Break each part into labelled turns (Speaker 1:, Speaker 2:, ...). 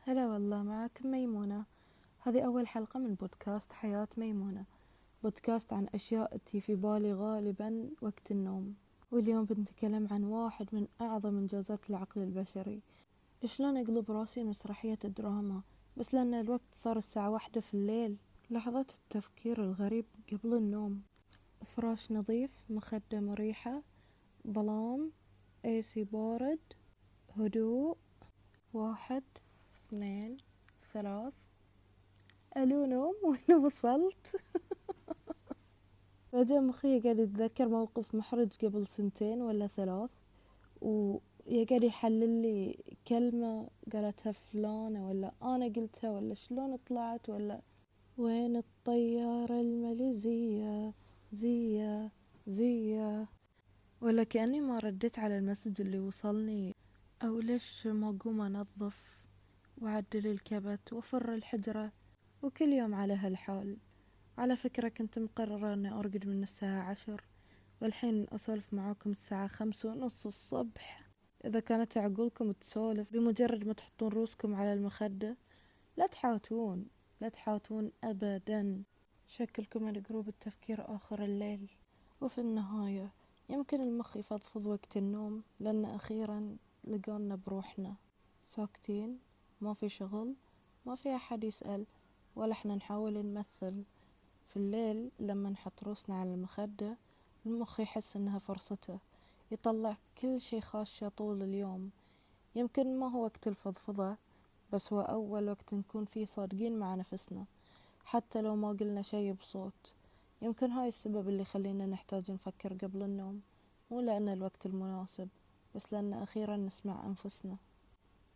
Speaker 1: هلا والله، معاكم ميمونة. هذه أول حلقة من بودكاست حياة ميمونة، بودكاست عن أشياء تي في بالي غالبا وقت النوم. واليوم بنتكلم عن واحد من أعظم إنجازات العقل البشري، شلون أقلب راسي مسرحية دراما بس لأن الوقت صار الساعة 1 في الليل. لحظات التفكير الغريب قبل النوم: فراش نظيف، مخدة مريحة، ظلام، ايسي بارد، هدوء. 1 2 3. ألو نوم وين وصلت؟ فجأة مخي قاعد يتذكر موقف محرج قبل 2 ولا 3، ويقعد يحلل لي كلمة قالتها فلانة ولا أنا قلتها ولا شلون طلعت ولا وين الطيارة الماليزية زية زية، ولا كأني ما رديت على المسج اللي وصلني، أو ليش ما أقوم أنظف وأعدل الكبت وأفر الحجرة. وكل يوم على هالحال. على فكرة كنت مقررة أني أرقد من الساعة 10، والحين أسولف معاكم الساعة 5:30 الصبح. إذا كانت عقولكم تسولف بمجرد ما تحطون روسكم على المخدة، لا تحاوتون، لا تحاوتون أبدا. شكلكم من جروب التفكير آخر الليل. وفي النهاية يمكن المخ يفضفض وقت النوم، لأن أخيرا لقونا بروحنا ساكتين، ما في شغل، ما في أحد يسأل، ولا احنا نحاول نمثل. في الليل لما نحط روسنا على المخدة، المخ يحس انها فرصته، يطلع كل شي خاشه طول اليوم. يمكن ما هو وقت الفضفضة، بس هو أول وقت نكون فيه صادقين مع نفسنا، حتى لو ما قلنا شي بصوت. يمكن هاي السبب اللي يخلينا نحتاج نفكر قبل النوم، مو لأن الوقت المناسب، بس لأن أخيرا نسمع أنفسنا.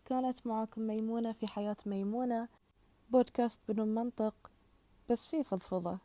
Speaker 1: كانت معاكم ميمونة في حياة ميمونة، بودكاست بدون منطق بس فيه فضفضة.